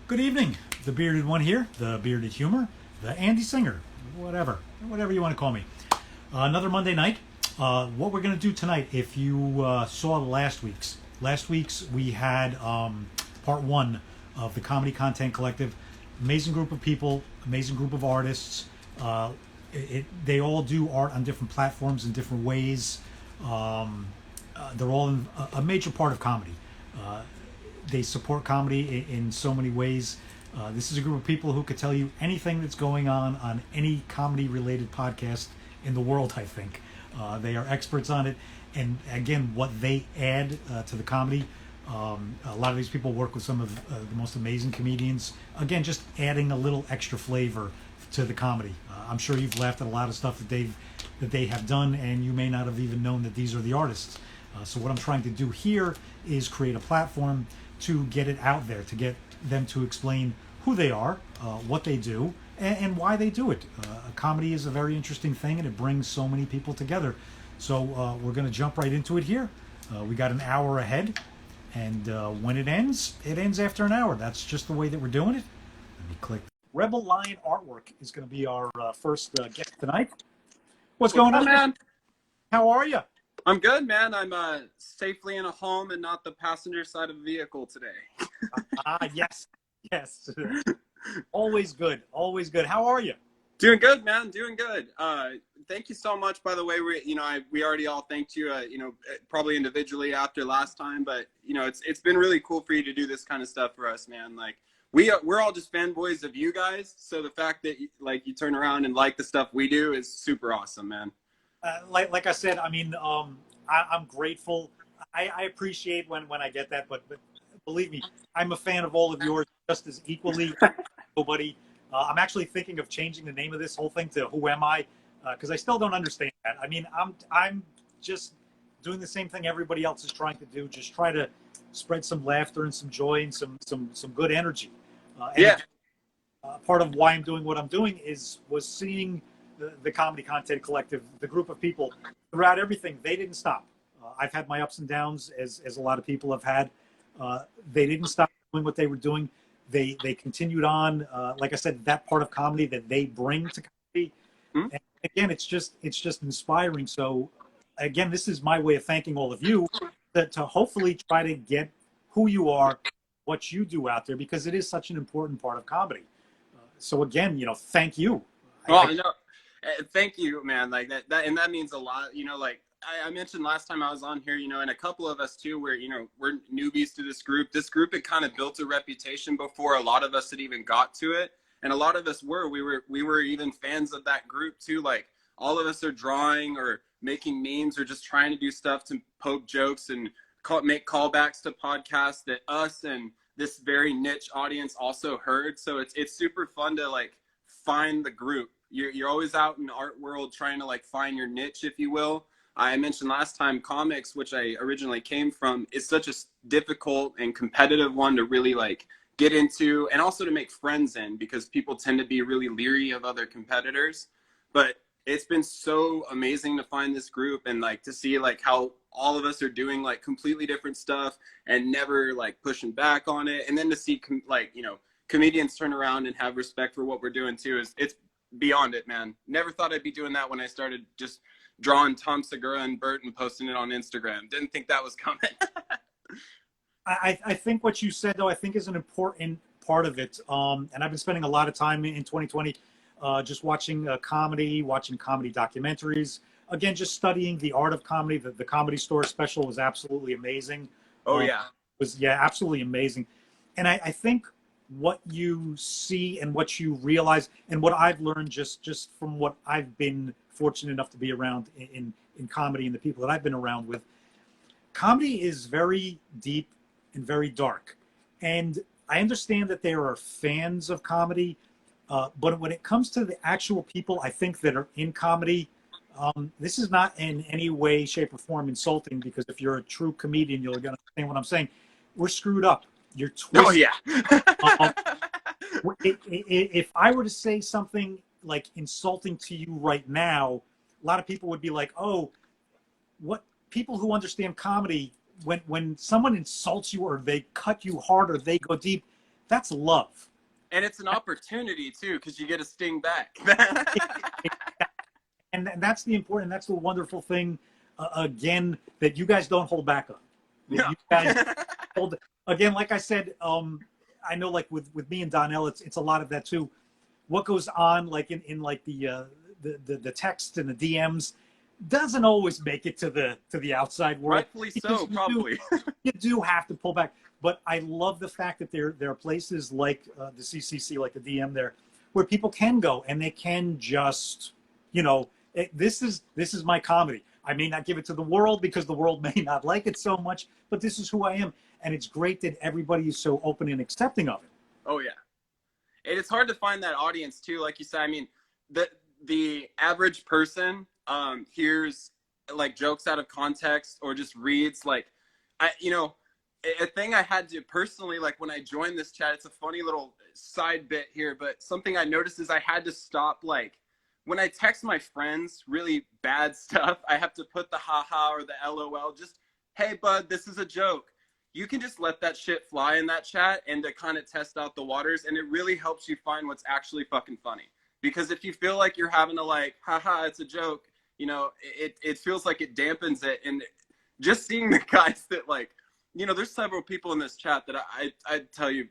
Good evening. The bearded one here, the bearded humor, the Andy Singer, whatever you want to call me. Another Monday night. What we're going to do tonight, if you saw last week's we had part one of the Comedy Content Collective. Amazing group of people, amazing group of artists. They all do art on different platforms in different ways. They're all a major part of comedy. They support comedy in so many ways. This is a group of people who could tell you anything that's going on any comedy-related podcast in the world, I think. They are experts on it. And again, what they add to the comedy, a lot of these people work with some of the most amazing comedians. Again, just adding a little extra flavor to the comedy. I'm sure you've laughed at a lot of stuff that they have done, and you may not have even known that these are the artists. So what I'm trying to do here is create a platform to get it out there, to get them to explain who they are, what they do, and why they do it. Comedy is a very interesting thing, and it brings so many people together. So we're going to jump right into it here. We got an hour ahead, and when it ends after an hour. That's just the way that we're doing it. Let me click. Rebel Lion Artwork is going to be our first guest tonight. What's going on, man? How are you? I'm good, man. I'm safely in a home and not the passenger side of a vehicle today. Yes. Always good. How are you? Doing good, man. Doing good. Thank you so much. By the way, we already all thanked you. Probably individually after last time, but it's been really cool for you to do this kind of stuff for us, man. Like we're all just fanboys of you guys. So the fact that you turn around and like the stuff we do is super awesome, man. Like I said, I mean, I'm grateful. I appreciate when I get that, but believe me, I'm a fan of all of yours just as equally. Nobody. I'm actually thinking of changing the name of this whole thing to "Who Am I?" Because I still don't understand that. I mean, I'm just doing the same thing everybody else is trying to do. Just try to spread some laughter and some joy and some good energy. Part of why I'm doing what I'm doing was seeing the Comedy Content Collective, the group of people throughout everything. They didn't stop. I've had my ups and downs, as a lot of people have had. They didn't stop doing what they were doing. They continued on. Like I said, that part of comedy that they bring to comedy. Mm-hmm. And again, it's just inspiring. So again, this is my way of thanking all of you to hopefully try to get who you are, what you do out there, because it is such an important part of comedy. So again, thank you. Well, thank you, man. Like that, and that means a lot. I mentioned last time I was on here, and a couple of us too, where we're newbies to this group. This group had kind of built a reputation before a lot of us had even got to it, and a lot of us we were even fans of that group too. Like all of us are drawing or making memes or just trying to do stuff to poke jokes and make callbacks to podcasts that us and this very niche audience also heard. So it's super fun to find the group. You're always out in the art world trying to find your niche, if you will. I mentioned last time comics, which I originally came from, is such a difficult and competitive one to really get into, and also to make friends in, because people tend to be really leery of other competitors. But it's been so amazing to find this group and to see how all of us are doing completely different stuff and never pushing back on it. And then to see comedians turn around and have respect for what we're doing too, it's beyond it, man. Never thought I'd be doing that when I started just drawing Tom Segura and Bert and posting it on Instagram. Didn't think that was coming. I think what you said, though, I think is an important part of it. And I've been spending a lot of time in 2020 just watching comedy documentaries. Again, just studying the art of comedy. The Comedy Store special was absolutely amazing. Oh, yeah. Absolutely amazing. And I think what you see and what you realize and what I've learned just from what I've been fortunate enough to be around in comedy and the people that I've been around with, comedy is very deep and very dark. And I understand that there are fans of comedy, but when it comes to the actual people, I think that are in comedy, this is not in any way, shape, or form insulting, because if you're a true comedian, you're going to understand what I'm saying. We're screwed up. You're twisted. Oh, yeah. If I were to say something insulting to you right now, a lot of people would be like, oh, what people who understand comedy, when someone insults you or they cut you hard or they go deep, That's love. And it's an opportunity too, because you get a sting back. And that's the important, that's the wonderful thing, again, that you guys don't hold back on. No. You guys hold, again, like I said, I know like with me and Donnell, it's a lot of that too. What goes on like in like the text and the DMs doesn't always make it to the outside world. Rightfully so, probably. You do have to pull back. But I love the fact that there are places like the CCC, like the DM there, where people can go and they can just, you know, this is my comedy. I may not give it to the world because the world may not like it so much, but this is who I am. And it's great that everybody is so open and accepting of it. Oh, yeah. And it's hard to find that audience, too. Like you said, I mean, the average person hears, like, jokes out of context or just reads, like, a thing I had to personally, like, when I joined this chat, it's a funny little side bit here, but something I noticed is I had to stop, like, when I text my friends really bad stuff, I have to put the haha or the LOL, just, hey, bud, this is a joke. You can just let that shit fly in that chat and to kind of test out the waters, and it really helps you find what's actually fucking funny. Because if you feel like you're having to, like, haha, it's a joke, you know, it feels like it dampens it. And just seeing the guys that, like, you know, there's several people in this chat that I tell you,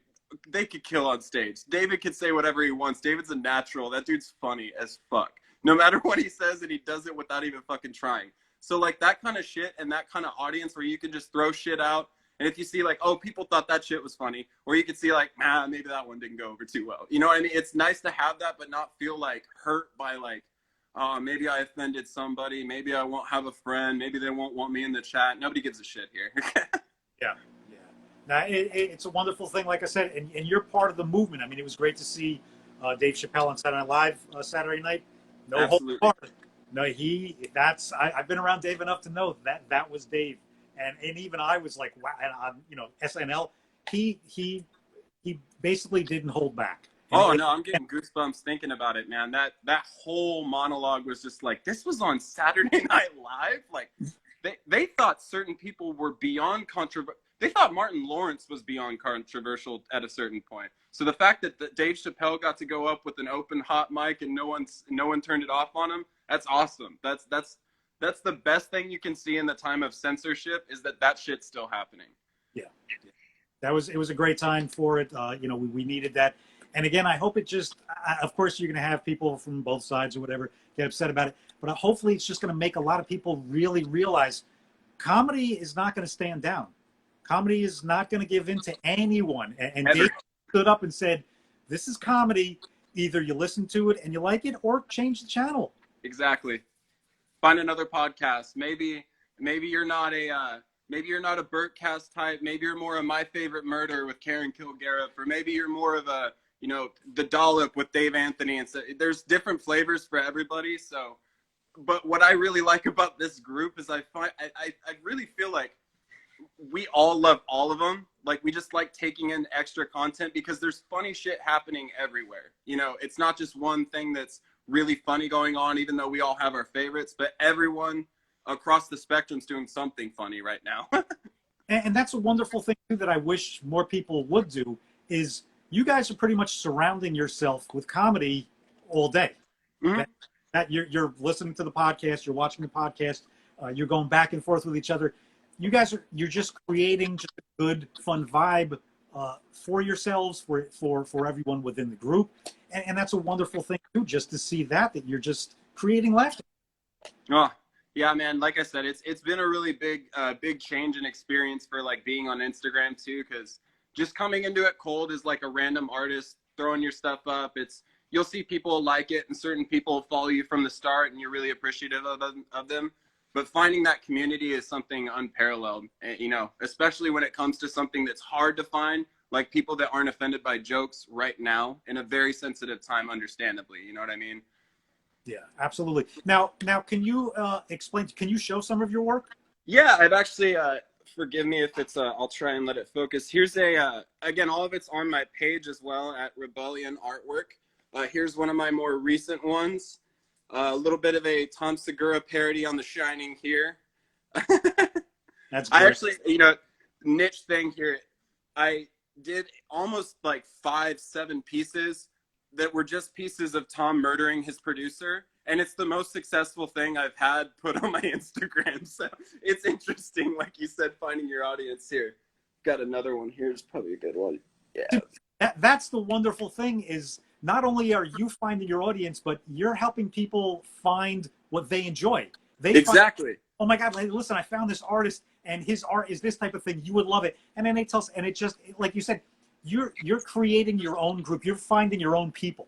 they could kill on stage. David could say whatever he wants. David's a natural. That dude's funny as fuck. No matter what he says, and he does it without even fucking trying. So, like, that kind of shit and that kind of audience where you can just throw shit out. And if you see, like, oh, people thought that shit was funny, or you could see, like, maybe that one didn't go over too well. You know what I mean? It's nice to have that, but not feel, like, hurt by, like, oh, maybe I offended somebody. Maybe I won't have a friend. Maybe they won't want me in the chat. Nobody gives a shit here. Yeah. Now, it's a wonderful thing, like I said, and you're part of the movement. I mean, it was great to see Dave Chappelle on Saturday Night Live Saturday night. No Absolutely. hold barred. No, I've been around Dave enough to know that was Dave. And even I was like, wow, and on, you know, SNL, he basically didn't hold back. Oh, no, I'm getting goosebumps thinking about it, man. That whole monologue was just like, this was on Saturday Night Live? Like, they thought certain people were beyond controversial. They thought Martin Lawrence was beyond controversial at a certain point. So the fact that Dave Chappelle got to go up with an open hot mic and no one turned it off on him, that's awesome. That's the best thing you can see in the time of censorship, is that shit's still happening. Yeah. It was a great time for it. You know, we needed that. And again, I hope it just, of course, you're going to have people from both sides or whatever get upset about it. But hopefully it's just going to make a lot of people really realize comedy is not going to stand down. Comedy is not going to give in to anyone. And Dave stood up and said, this is comedy. Either you listen to it and you like it, or change the channel. Exactly. Find another podcast. Maybe you're not a Burtcast type. Maybe you're more of My Favorite Murder with Karen Kilgariff, or maybe you're more of a, you know, The Dollop with Dave Anthony. And so there's different flavors for everybody. So, but what I really like about this group is I really feel like we all love all of them. Like, we just like taking in extra content because there's funny shit happening everywhere. You know, it's not just one thing that's really funny going on, even though we all have our favorites, but everyone across the spectrum is doing something funny right now. And that's a wonderful thing too, that I wish more people would do, is you guys are pretty much surrounding yourself with comedy all day. Mm-hmm. That you're listening to the podcast, you're watching the podcast, you're going back and forth with each other. You're just creating just a good, fun vibe for yourselves, for everyone within the group. And that's a wonderful thing too, just to see that you're just creating laughter. Oh, yeah, man. Like I said, it's been a really big change in experience for, like, being on Instagram too, because just coming into it cold as like a random artist throwing your stuff up, you'll see people like it, and certain people follow you from the start, and you're really appreciative of them. But finding that community is something unparalleled, you know, especially when it comes to something that's hard to find, like people that aren't offended by jokes right now in a very sensitive time, understandably. You know what I mean? Yeah, absolutely. Now, can you explain? Can you show some of your work? Yeah, I've actually. Forgive me if it's. I'll try and let it focus. Here's again, all of it's on my page as well at Rebellion Artwork. Here's one of my more recent ones. A little bit of a Tom Segura parody on The Shining here. That's great. I actually, you know, niche thing here. did almost like 5-7 pieces that were just pieces of Tom murdering his producer. And it's the most successful thing I've had put on my Instagram. So it's interesting, like you said, finding your audience here. Got another one here. It's probably a good one. Yeah. That's the wonderful thing, is not only are you finding your audience, but you're helping people find what they enjoy. Exactly. Oh my God, listen, I found this artist and his art is this type of thing. You would love it. And then they tell us, and it just, like you said, you're creating your own group. You're finding your own people.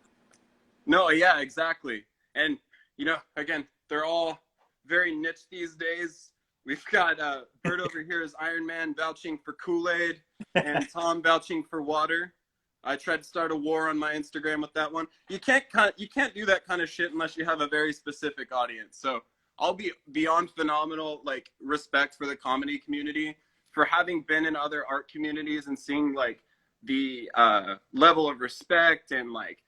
No, yeah, exactly. And, you know, again, they're all very niche these days. We've got Bert over here is Iron Man vouching for Kool-Aid and Tom vouching for water. I tried to start a war on my Instagram with that one. You can't do that kind of shit unless you have a very specific audience. So I'll be beyond phenomenal, like, respect for the comedy community, for having been in other art communities and seeing, like, the level of respect and, like,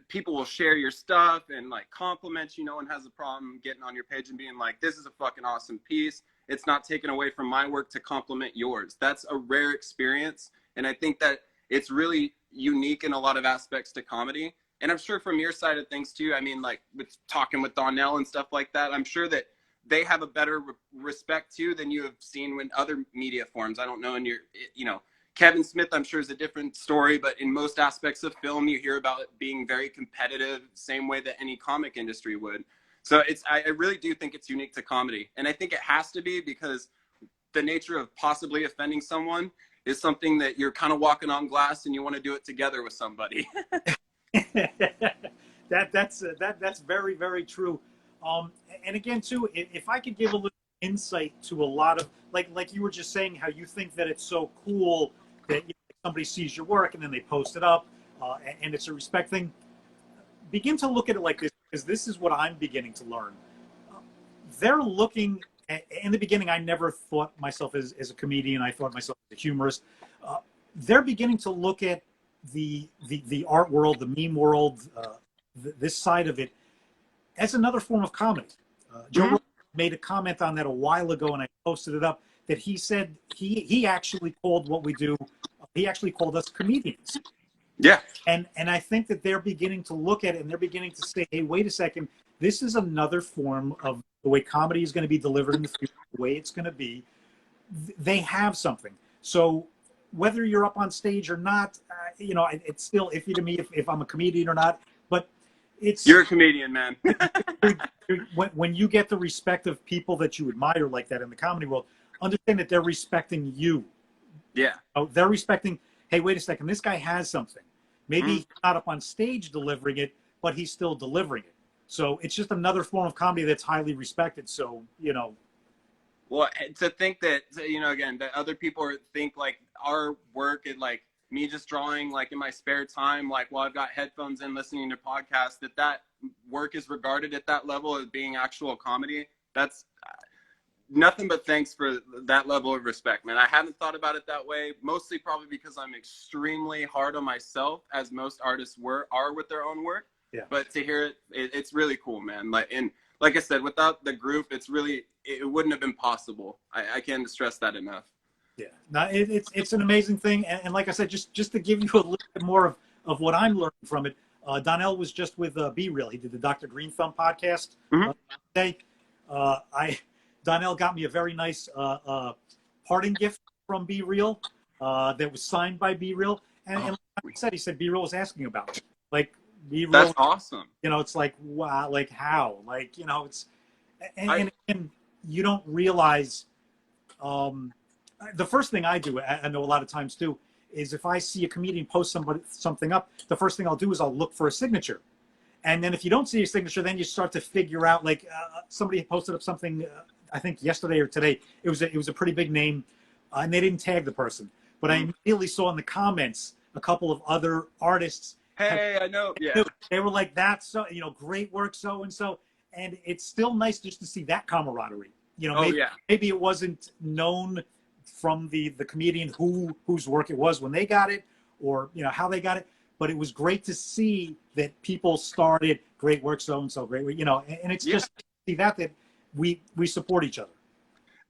people will share your stuff and, like, compliment you. No one has a problem getting on your page and being like, this is a fucking awesome piece. It's not taken away from my work to compliment yours. That's a rare experience. And I think that it's really unique in a lot of aspects to comedy. And I'm sure from your side of things too, I mean, like with talking with Donnell and stuff like that, I'm sure that they have a better respect too than you have seen in other media forms. I don't know, in your, you know, Kevin Smith, I'm sure, is a different story, but in most aspects of film, you hear about it being very competitive, same way that any comic industry would. So I really do think it's unique to comedy. And I think it has to be, because the nature of possibly offending someone is something that you're kind of walking on glass and you want to do it together with somebody. That's very, very true. And again, too, if I could give a little insight to a lot of, like you were just saying, how you think that it's so cool that somebody sees your work and then they post it up, and it's a respect thing. Begin to look at it like this, because this is what I'm beginning to learn. They're looking in the beginning, I never thought myself as a comedian. I thought myself as a humorist. They're beginning to look at the art world, the meme world, this side of it, as another form of comedy. Joe Rogan made a comment on that a while ago, and I posted it up, that he said he actually called what we do, he actually called us comedians. Yeah. And I think that they're beginning to look at it, and they're beginning to say, hey, wait a second, this is another form of the way comedy is going to be delivered in the future, the way it's going to be. They have something. So whether you're up on stage or not, you know, it's still iffy to me if I'm a comedian or not. But it's... You're a comedian, man. when you get the respect of people that you admire like that in the comedy world, understand that they're respecting you. Yeah. Oh, they're respecting, hey, wait a second, this guy has something. Maybe he's not up on stage delivering it, but he's still delivering it. So it's just another form of comedy that's highly respected. So, you know. Well, to think that, you know, again, that other people think like our work and like me just drawing like in my spare time, like while I've got headphones in listening to podcasts, that work is regarded at that level as being actual comedy. That's nothing but thanks for that level of respect, man. I haven't thought about it that way, mostly probably because I'm extremely hard on myself, as most artists are with their own work. Yeah. But to hear it, it's really cool, man. And like I said, without the group, it wouldn't have been possible. I can't stress that enough. Yeah, no, it's an amazing thing. And like I said, just to give you a little bit more of what I'm learning from it, Donnell was just with Be Real. He did the Dr. Green Thumb podcast today. Donnell got me a very nice parting gift from Be Real that was signed by Be Real. And like I said, he said Be Real was asking about it. Like, Be Real. That's awesome. You know, it's like, wow, like how? Like, you know, it's, and you don't realize, the first thing I do, I know a lot of times too, is if I see a comedian post something up, the first thing I'll do is I'll look for a signature. And then if you don't see a signature, then you start to figure out, like somebody posted up something, I think yesterday or today, it was a pretty big name, and they didn't tag the person. But I immediately saw in the comments a couple of other artists. Hey, I know. Yeah. They were like, that's so, you know, great work, so and so. And it's still nice just to see that camaraderie. You know, maybe it wasn't known from the comedian whose work it was when they got it, or, you know, how they got it. But it was great to see that people started, great work, so and so, great work, you know, and it's just to see that we support each other.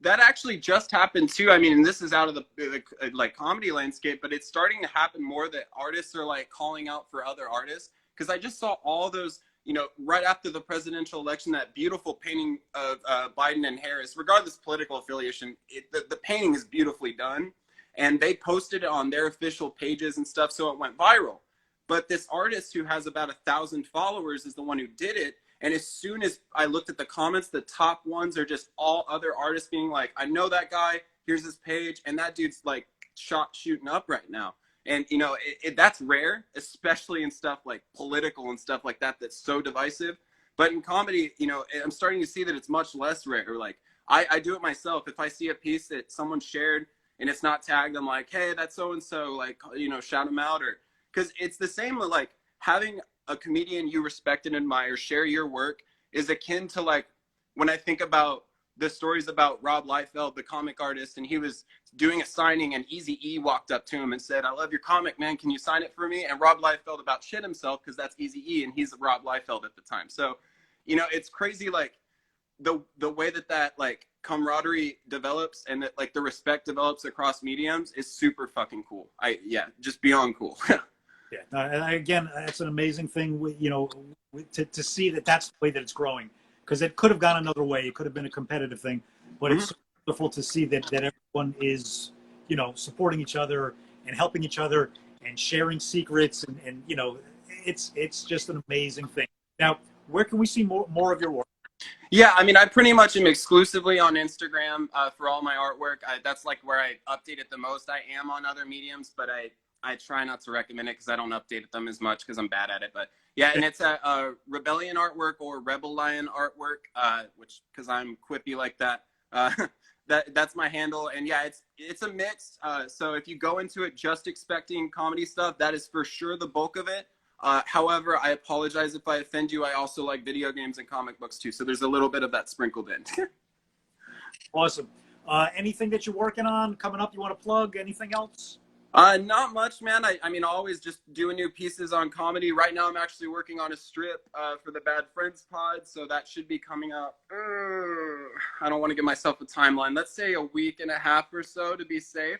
that actually just happened too. I mean, and this is out of the like comedy landscape, but it's starting to happen more that artists are like calling out for other artists. Because I just saw all those, you know, right after the presidential election, that beautiful painting of Biden and Harris, regardless of political affiliation, the painting is beautifully done. And they posted it on their official pages and stuff, so it went viral. But this artist who has about 1,000 followers is the one who did it. And as soon as I looked at the comments, the top ones are just all other artists being like, I know that guy, here's his page, and that dude's like shooting up right now. And, you know, that's rare, especially in stuff like political and stuff like that, that's so divisive. But in comedy, you know, I'm starting to see that it's much less rare. Like, I do it myself. If I see a piece that someone shared and it's not tagged, I'm like, hey, that's so-and-so, like, you know, shout them out. Or because it's the same with, like, having a comedian you respect and admire share your work is akin to, like, when I think about the stories about Rob Liefeld, the comic artist, and he was doing a signing and Eazy-E walked up to him and said, I love your comic, man. Can you sign it for me? And Rob Liefeld about shit himself because that's Eazy-E and he's Rob Liefeld at the time. So, you know, it's crazy, like, the way that like camaraderie develops and that like the respect develops across mediums is super fucking cool. Just beyond cool. Yeah. Again, it's an amazing thing, you know, to see that that's the way that it's growing, because it could have gone another way. It could have been a competitive thing, but it's so wonderful to see that everyone is, you know, supporting each other and helping each other and sharing secrets. And you know, it's just an amazing thing. Now, where can we see more of your work? Yeah, I mean, I pretty much am exclusively on Instagram for all my artwork. That's like where I update it the most. I am on other mediums, but I try not to recommend it because I don't update them as much because I'm bad at it. But yeah, and it's a Rebellion artwork or Rebel Lion artwork, which because I'm quippy like that. That's my handle. And yeah, it's a mix. So if you go into it just expecting comedy stuff, that is for sure the bulk of it. However, I apologize if I offend you. I also like video games and comic books too. So there's a little bit of that sprinkled in. Awesome. Anything that you're working on coming up you want to plug? Anything else? Not much, man. I mean, always just doing new pieces on comedy. Right now, I'm actually working on a strip for the Bad Friends pod. So that should be coming out. I don't want to give myself a timeline. Let's say a week and a half or so to be safe.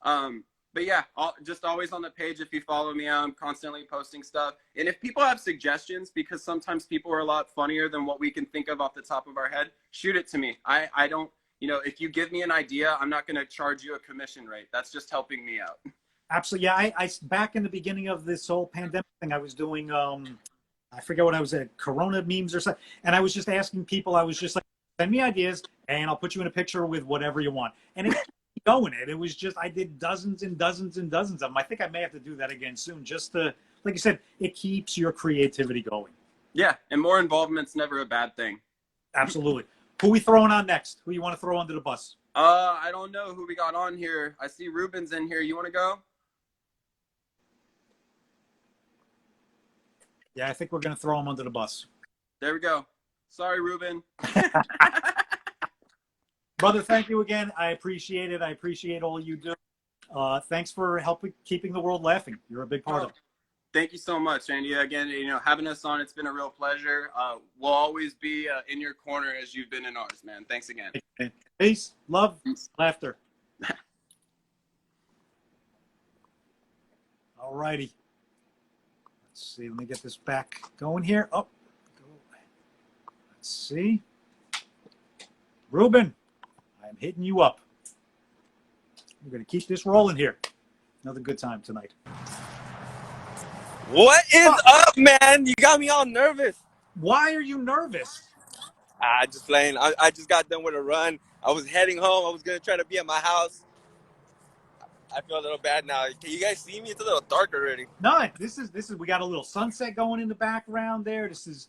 But yeah, just always on the page. If you follow me, I'm constantly posting stuff. And if people have suggestions, because sometimes people are a lot funnier than what we can think of off the top of our head, shoot it to me. I don't, you know, if you give me an idea, I'm not going to charge you a commission rate. That's just helping me out. Absolutely. Yeah, I back in the beginning of this whole pandemic thing, I was doing, I forget what I was at, Corona memes or something. And I was just asking people, I was just like, send me ideas and I'll put you in a picture with whatever you want. And it going it was just, I did dozens and dozens and dozens of them. I think I may have to do that again soon, just to, like you said, it keeps your creativity going. Yeah, and more involvement's never a bad thing. Absolutely. Who we throwing on next? Who you want to throw under the bus? I don't know who we got on here. I see Ruben's in here. You want to go? Yeah, I think we're going to throw him under the bus. There we go. Sorry, Ruben. Brother, thank you again. I appreciate it. I appreciate all you do. Thanks for helping keeping the world laughing. You're a big part of it. Thank you so much, Andy. Again, you know, having us on, it's been a real pleasure. We'll always be in your corner as you've been in ours, man. Thanks again. Peace, love, laughter. All righty. Let's see. Let me get this back going here. Oh, let's see. Ruben, I'm hitting you up. We're going to keep this rolling here. Another good time tonight. What is up, man? You got me all nervous. Why are you nervous? Just playing. I just got done with a run. I was heading home. I was going to try to be at my house. I feel a little bad now. Can you guys see me? It's a little dark already. No, this is we got a little sunset going in the background there. This is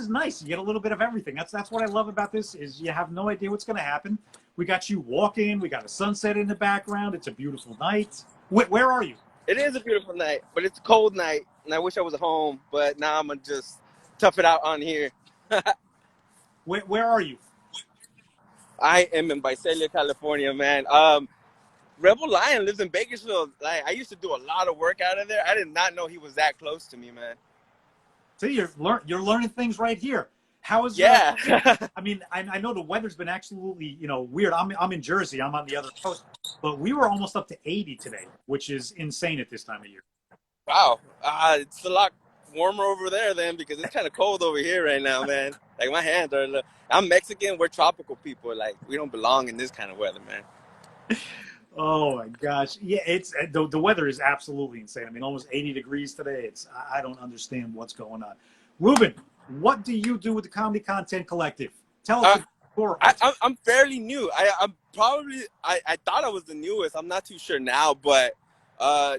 nice. You get a little bit of everything. That's what I love about this is you have no idea what's going to happen. We got you walking. We got a sunset in the background. It's a beautiful night. Where are you? It is a beautiful night, but it's a cold night, and I wish I was at home, but now I'm going to just tough it out on here. Where are you? I am in Visalia, California, man. Rebel Lion lives in Bakersfield. Like, I used to do a lot of work out of there. I did not know he was that close to me, man. See, you're learning things right here. How is Yeah. I mean, I know the weather's been absolutely, weird. I'm in Jersey. I'm on the other coast, but we were almost up to 80 today, which is insane at this time of year. Wow. It's a lot warmer over there then because it's kind of cold over here right now, man. Like my hands are. I'm Mexican. We're tropical people. Like we don't belong in this kind of weather, man. Oh my gosh. Yeah, it's the weather is absolutely insane. I mean, almost 80 degrees today. I don't understand what's going on. Ruben, what do you do with the Comedy Content Collective? Tell us Uh, a story. I'm fairly new. I'm probably I thought I was the newest. I'm not too sure now, but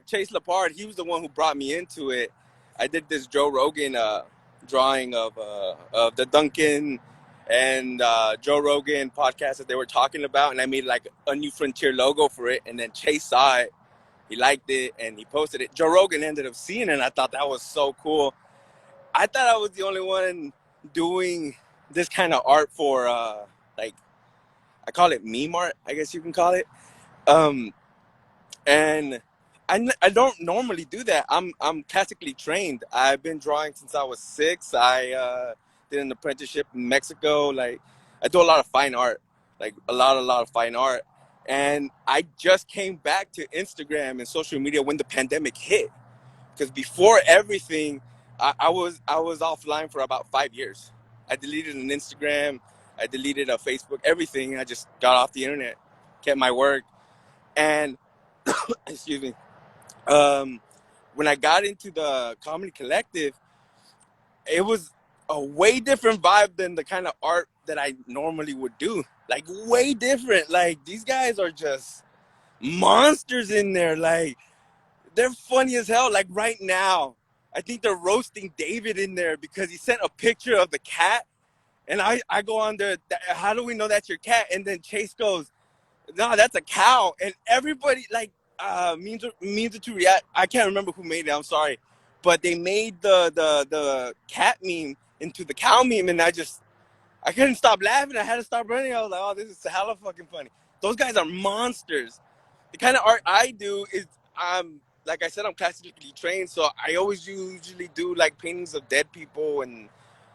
Chase Lapard, he was the one who brought me into it. I did this Joe Rogan drawing of the Duncan and Joe Rogan podcast that they were talking about, and I made like a New Frontier logo for it. And then Chase saw it, he liked it, and he posted it. Joe Rogan ended up seeing it, and I thought that was so cool. I thought I was the only one doing this kind of art for like I call it meme art, I guess you can call it. Um, and I don't normally do that. I'm classically trained. I've been drawing since I was 6. I did an apprenticeship in Mexico. Like I do a lot of fine art, like a lot of fine art. And I just came back to Instagram and social media when the pandemic hit. Because before everything, I was offline for about 5 years. I deleted an Instagram, I deleted a Facebook, everything. I just got off the internet, kept my work, and excuse me. When I got into the comedy collective, it was a way different vibe than the kind of art that I normally would do. Like way different. Like these guys are just monsters in there. Like they're funny as hell. Like right now, I think they're roasting David in there because he sent a picture of the cat. And I go on there, how do we know that's your cat? And then Chase goes, no, that's a cow. And everybody, like, memes to react. I can't remember who made it. I'm sorry. But they made the cat meme into the cow meme. And I couldn't stop laughing. I had to stop running. I was like, oh, this is hella fucking funny. Those guys are monsters. The kind of art I do is, like I said, I'm classically trained, so I always usually do like paintings of dead people and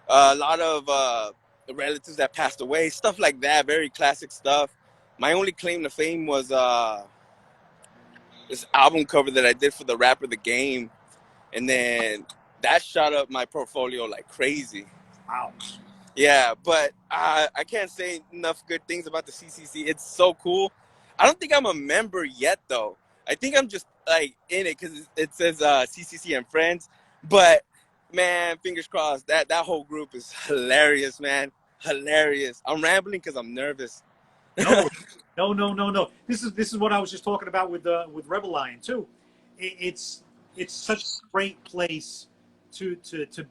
a lot of relatives that passed away, stuff like that. Very classic stuff. My only claim to fame was this album cover that I did for the rapper The Game, and then that shot up my portfolio like crazy. Wow. Yeah, but I can't say enough good things about the CCC. It's so cool. I don't think I'm a member yet, though. I think I'm just like in it because it says CCC and friends. But man, fingers crossed. That whole group is hilarious, man. Hilarious. I'm rambling because I'm nervous. No, no. This is what I was just talking about with Rebel Lion too. It's such a great place to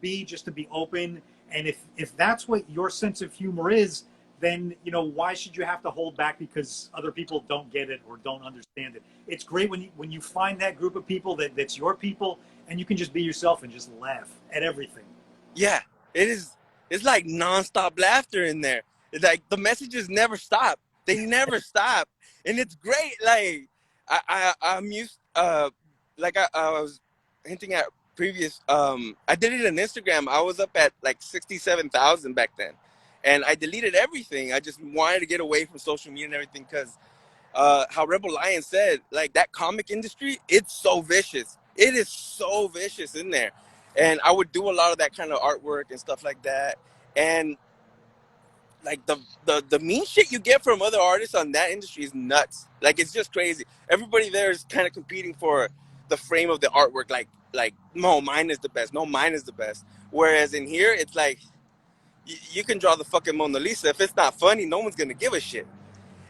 be, just to be open. And if that's what your sense of humor is, then why should you have to hold back because other people don't get it or don't understand it? It's great when you find that group of people that's your people, and you can just be yourself and just laugh at everything. Yeah, it is. It's like nonstop laughter in there. It's like the messages never stop. They never stop, and it's great. Like I'm used. Like I was hinting at previous. I did it on Instagram. I was up at like 67,000 back then, and I deleted everything. I just wanted to get away from social media and everything because how Rebel Lion said, like that comic industry, it's so vicious. It is so vicious in there. And I would do a lot of that kind of artwork and stuff like that. And like the mean shit you get from other artists on that industry is nuts. Like it's just crazy. Everybody there is kind of competing for the frame of the artwork. Like no, mine is the best. No, mine is the best. Whereas in here, it's like you can draw the fucking Mona Lisa. If it's not funny, no one's gonna give a shit.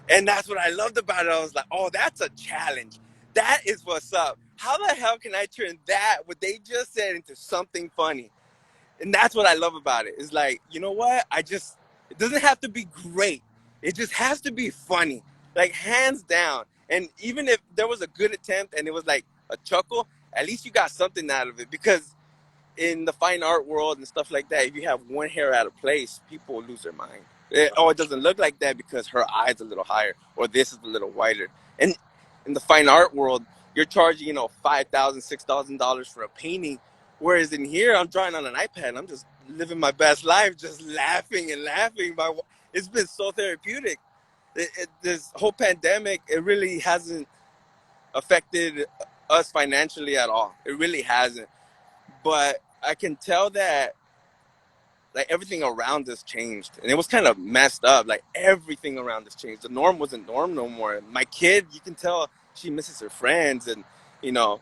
And that's what I loved about it. I was like, oh, that's a challenge. That is what's up. How the hell can I turn that, what they just said, into something funny? And that's what I love about it. It's like, you know what? It doesn't have to be great. It just has to be funny. Like, hands down. And even if there was a good attempt and it was like a chuckle, at least you got something out of it. Because in the fine art world and stuff like that, if you have one hair out of place, people will lose their mind. It doesn't look like that because her eye's a little higher, or this is a little whiter. And in the fine art world, you're charging, $5,000, $6,000 for a painting Whereas in here, I'm drawing on an iPad. And I'm just living my best life, just laughing and laughing. It's been so therapeutic. This whole pandemic, it really hasn't affected us financially at all. It really hasn't. But I can tell that like everything around us changed, and it was kind of messed up. Like everything around us changed. The norm wasn't norm no more. My kid, you can tell she misses her friends, and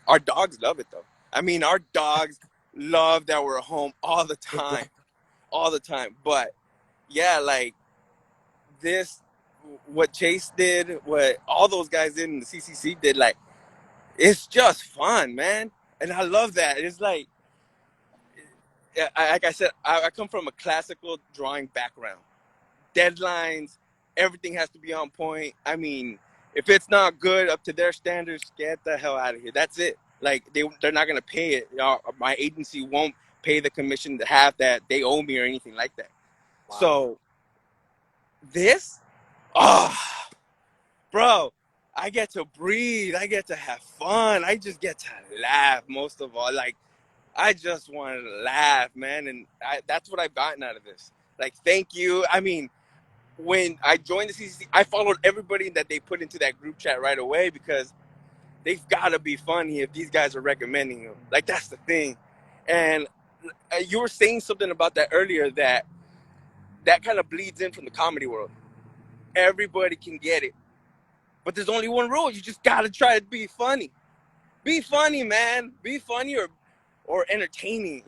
our dogs love it though. I mean, our dogs love that we're home all the time, all the time. But yeah, like this, what Chase did, what all those guys did, and the CCC did, like it's just fun, man. And I love that. It's like like I said, I come from a classical drawing background. Deadlines, everything has to be on point. I mean, if it's not good up to their standards, get the hell out of here. That's it. Like they're not gonna pay it. My agency won't pay the commission to have that they owe me or anything like that. Wow. So this, oh, bro, I get to breathe. I get to have fun. I just get to laugh most of all. Like I just wanted to laugh, man, and that's what I've gotten out of this. Like, thank you. I mean, when I joined the CCC, I followed everybody that they put into that group chat right away because they've got to be funny if these guys are recommending them. Like, that's the thing. And you were saying something about that earlier that kind of bleeds in from the comedy world. Everybody can get it. But there's only one rule. You just got to try to be funny. Be funny, man. Be funny or entertaining.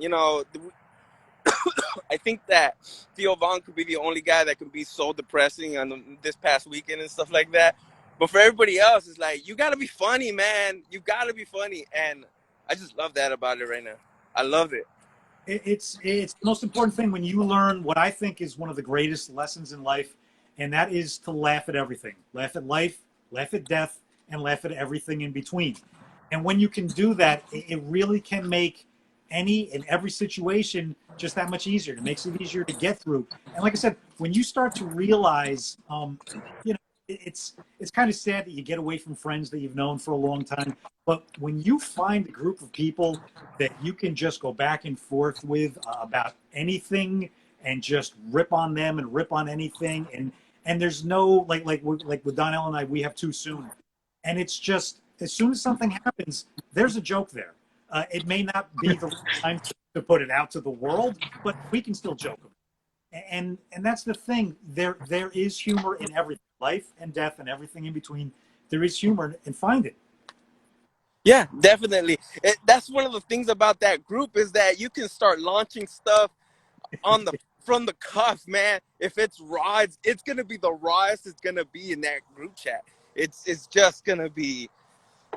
I think that Theo Vaughn could be the only guy that can be so depressing on this past weekend and stuff like that. But for everybody else, it's like, you got to be funny, man. You got to be funny. And I just love that about it right now. I love it. It's the most important thing when you learn what I think is one of the greatest lessons in life, and that is to laugh at everything. Laugh at life, laugh at death, and laugh at everything in between. And when you can do that, it really can make any and every situation just that much easier. It makes it easier to get through. And like I said, when you start to realize, it's kind of sad that you get away from friends that you've known for a long time. But when you find a group of people that you can just go back and forth with about anything and just rip on them and rip on anything, and there's no like with Donnell and I, we have too soon, and it's just as soon as something happens, there's a joke there. It may not be the time to put it out to the world, but we can still joke about it. And that's the thing. There is humor in everything, life and death and everything in between. There is humor, and find it. Yeah, definitely. That's one of the things about that group is that you can start launching stuff from the cuff, man. If it's raw, it's gonna be the rawest it's gonna be in that group chat. It's just gonna be.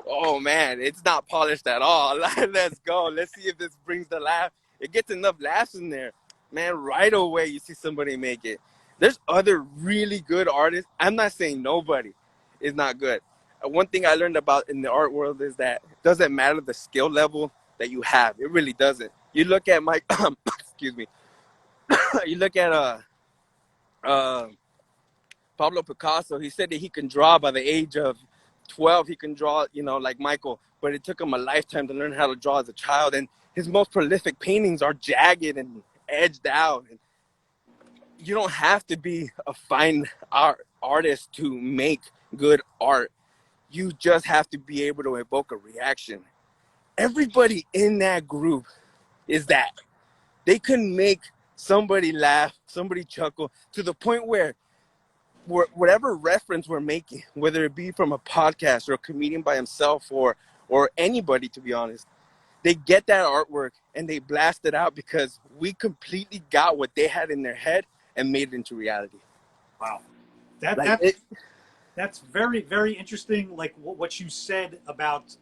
Oh man, it's not polished at all. Let's go. Let's see if this brings the laugh. It gets enough laughs in there, man. Right away, you see somebody make it. There's other really good artists. I'm not saying nobody is not good. One thing I learned about in the art world is that it doesn't matter the skill level that you have. It really doesn't. You look at Mike. Excuse me. You look at Pablo Picasso. He said that he can draw by the age of 12. He can draw, like Michael, but it took him a lifetime to learn how to draw as a child. And his most prolific paintings are jagged and edged out. And you don't have to be a fine artist to make good art. You just have to be able to evoke a reaction. Everybody in that group is that. They can make somebody laugh, somebody chuckle, to the point where whatever reference we're making, whether it be from a podcast or a comedian by himself or anybody, to be honest, they get that artwork and they blast it out because we completely got what they had in their head and made it into reality. Wow. That's very, very interesting. Like what you said about,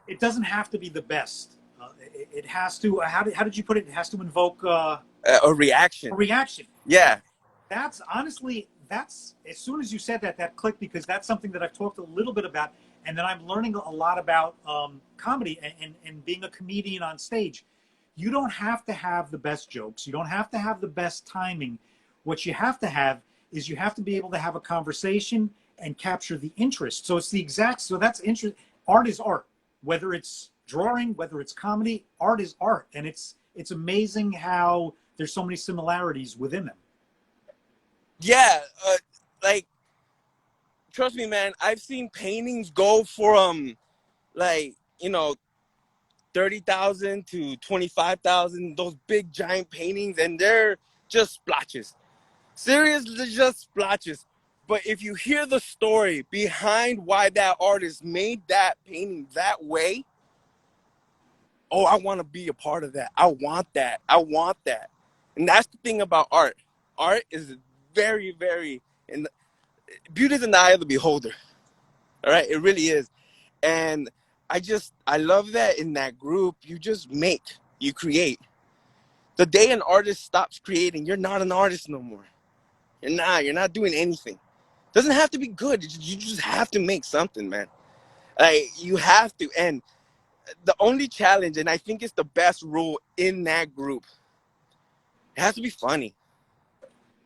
it doesn't have to be the best. It has to, how did you put it? It has to invoke a reaction. A reaction. Yeah. That's honestly, as soon as you said that clicked, because that's something that I've talked a little bit about, and then I'm learning a lot about comedy and being a comedian on stage. You don't have to have the best jokes. You don't have to have the best timing. What you have to have is you have to be able to have a conversation and capture the interest. So it's so that's interest. Art is art, whether it's drawing, whether it's comedy, art is art, and it's amazing how there's so many similarities within them. Yeah, like trust me, man. I've seen paintings go from like 30,000 to 25,000. Those big giant paintings, and they're just splotches. Seriously, just splotches. But if you hear the story behind why that artist made that painting that way, oh, I want to be a part of that. I want that. I want that. And that's the thing about art. Art is very, very, and beauty is in the eye of the beholder. All right, it really is. And I love that in that group, you just make, you create. The day an artist stops creating, you're not an artist no more. You're not doing anything. Doesn't have to be good. You just have to make something, man. Like, you have to. And the only challenge, and I think it's the best rule in that group, it has to be funny.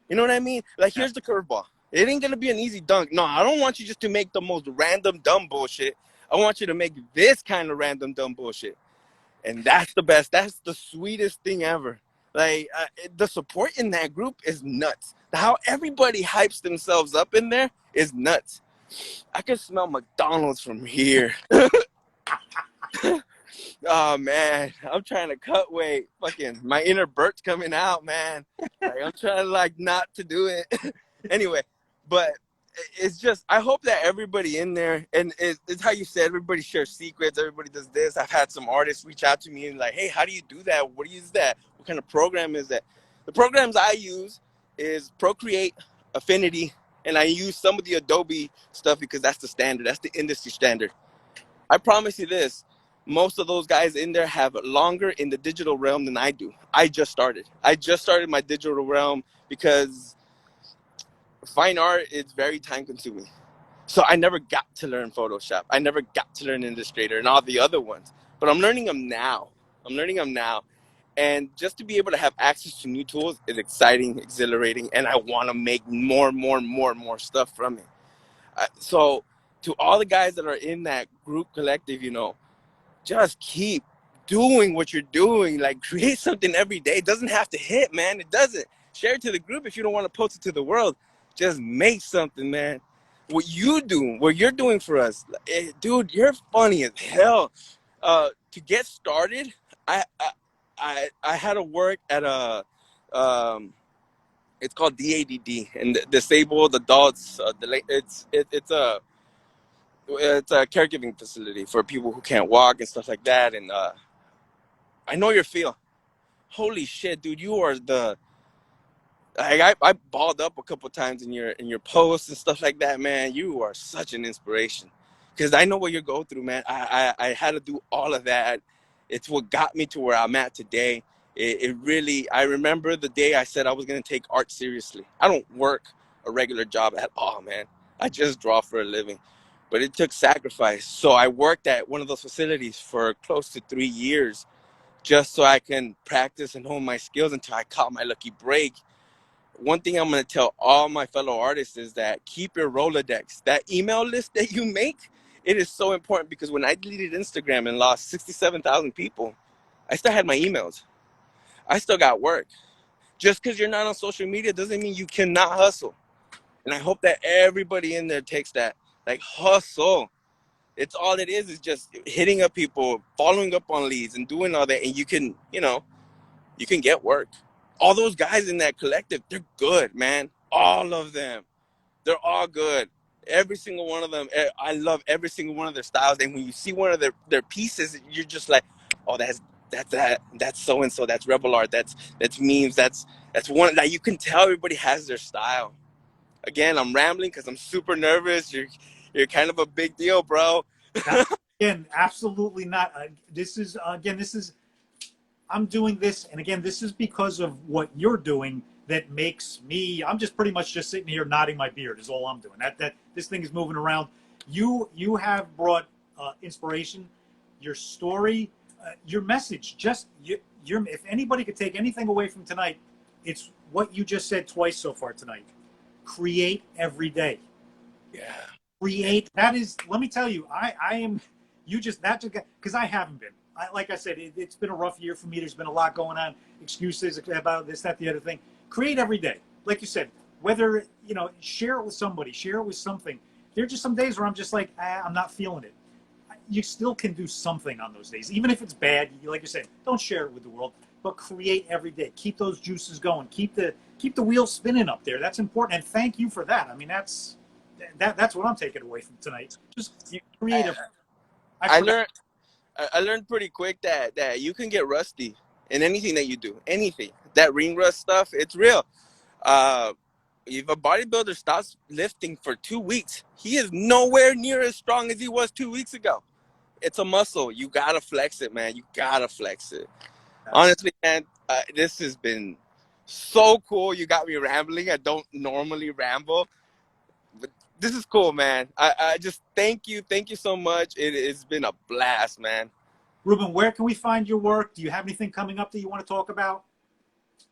You know what I mean? Like, here's the curveball. It ain't gonna be an easy dunk. No, I don't want you just to make the most random dumb bullshit. I want you to make this kind of random dumb bullshit. And that's the best. That's the sweetest thing ever. Like, the support in that group is nuts. How everybody hypes themselves up in there is nuts. I can smell McDonald's from here. Oh, man. I'm trying to cut weight. Fucking my inner Bert's coming out, man. Like, I'm trying to, like, not to do it. Anyway, but it's just, I hope that everybody in there, and it's how you said, everybody shares secrets, everybody does this. I've had some artists reach out to me and like, hey, how do you do that? What do you use that? What kind of program is that? The programs I use is Procreate, Affinity, and I use some of the Adobe stuff because that's the standard. That's the industry standard. I promise you this, most of those guys in there have longer in the digital realm than I do. I just started my digital realm because fine art is very time consuming. So I never got to learn Photoshop. I never got to learn Illustrator and all the other ones. But I'm learning them now. And just to be able to have access to new tools is exciting, exhilarating, and I want to make more stuff from it. So to all the guys that are in that group collective, just keep doing what you're doing. Like, create something every day. It doesn't have to hit, man. It doesn't. Share it to the group if you don't want to post it to the world. Just make something, man. What you're doing for us, dude, you're funny as hell. To get started, I had to work at a, it's called DADD, and disabled adults. It's a caregiving facility for people who can't walk and stuff like that. And I know your feel. Holy shit, dude, you are the. I balled up a couple times in your posts and stuff like that, man. You are such an inspiration, because I know what you're going through, man. I had to do all of that. It's what got me to where I'm at today. It really, I remember the day I said I was going to take art seriously. I don't work a regular job at all, man. I just draw for a living, but it took sacrifice. So I worked at one of those facilities for close to 3 years just so I can practice and hone my skills until I caught my lucky break. One thing I'm going to tell all my fellow artists is that keep your Rolodex. That email list that you make, it is so important, because when I deleted Instagram and lost 67,000 people, I still had my emails. I still got work. Just because you're not on social media doesn't mean you cannot hustle. And I hope that everybody in there takes that. Like, hustle. It's all it is just hitting up people, following up on leads, and doing all that. And you can, you can get work. All those guys in that collective, they're good, man. All of them. They're all good. Every single one of them. I love every single one of their styles. And when you see one of their pieces, you're just like, oh, that's so and so. That's rebel art. That's memes. That's one that you can tell everybody has their style. Again, I'm rambling because I'm super nervous. You're kind of a big deal, bro. Again, absolutely not. This is I'm doing this, and again, this is because of what you're doing that makes me. I'm just pretty much just sitting here nodding my beard is all I'm doing. That this thing is moving around. You have brought inspiration, your story, your message. Just if anybody could take anything away from tonight, it's what you just said twice so far tonight. Create every day. Yeah. Create. That is. Let me tell you, I am. You just because I haven't been. Like I said, it's been a rough year for me. There's been a lot going on, excuses about this, that, the other thing. Create every day, like you said. Whether share it with somebody, share it with something. There are just some days where I'm just like, I'm not feeling it. You still can do something on those days, even if it's bad. Like you said, don't share it with the world, but create every day. Keep those juices going. Keep the wheel spinning up there. That's important. And thank you for that. I mean, that's what I'm taking away from tonight. Just creative. I learned pretty quick that you can get rusty in anything that you do. Anything. That ring rust stuff, it's real. If a bodybuilder stops lifting for 2 weeks, he is nowhere near as strong as he was 2 weeks ago. It's a muscle. You gotta flex it, man. You gotta flex it. Honestly, man, this has been so cool. You got me rambling. I don't normally ramble, but this is cool, man. I just thank you so much. It has been a blast, man. Ruben, where can we find your work? Do you have anything coming up that you want to talk about?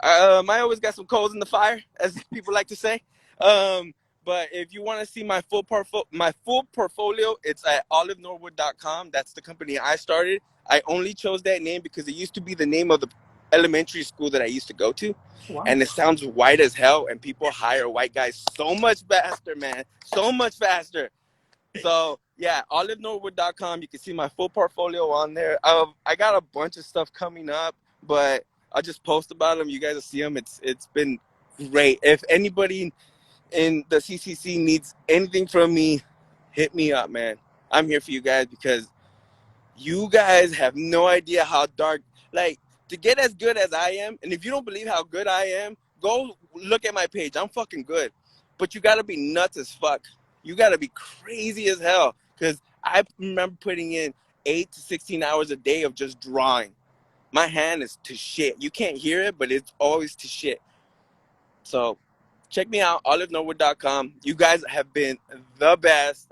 I always got some coals in the fire, as people like to say. But if you want to see my full portfolio, it's at olivenorwood.com. That's the company I started. I only chose that name because it used to be the name of the elementary school that I used to go to. Wow. And it sounds white as hell, and people hire white guys so much faster, man. So much faster. So, yeah, olivenorwood.com. You can see my full portfolio on there. I got a bunch of stuff coming up, but I'll just post about them. You guys will see them. It's been great. If anybody in the CCC needs anything from me, hit me up, man. I'm here for you guys because you guys have no idea how dark, like, to get as good as I am, and if you don't believe how good I am, go look at my page. I'm fucking good. But you got to be nuts as fuck. You got to be crazy as hell because I remember putting in 8 to 16 hours a day of just drawing. My hand is to shit. You can't hear it, but it's always to shit. So check me out, olivenorwood.com. You guys have been the best.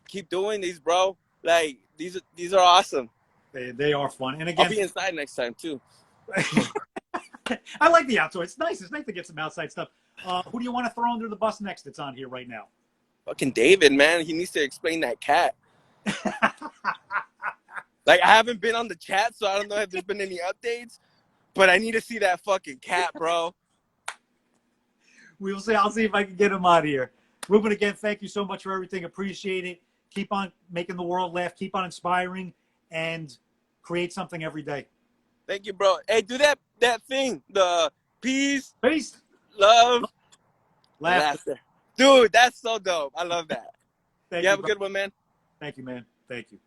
Keep doing these, bro. Like, these are awesome. They are fun. And again, I'll be inside next time, too. I like the outdoor. It's nice. It's nice to get some outside stuff. Who do you want to throw under the bus next that's on here right now? Fucking David, man. He needs to explain that cat. Like, I haven't been on the chat, so I don't know if there's been any updates, but I need to see that fucking cat, bro. We'll see. I'll see if I can get him out of here. Ruben, again, thank you so much for everything. Appreciate it. Keep on making the world laugh. Keep on inspiring and create something every day. Thank you, bro. Hey, do that thing. The peace, love, laughter. Dude, that's so dope. I love that. Thank you have a good one, man. Thank you, man. Thank you.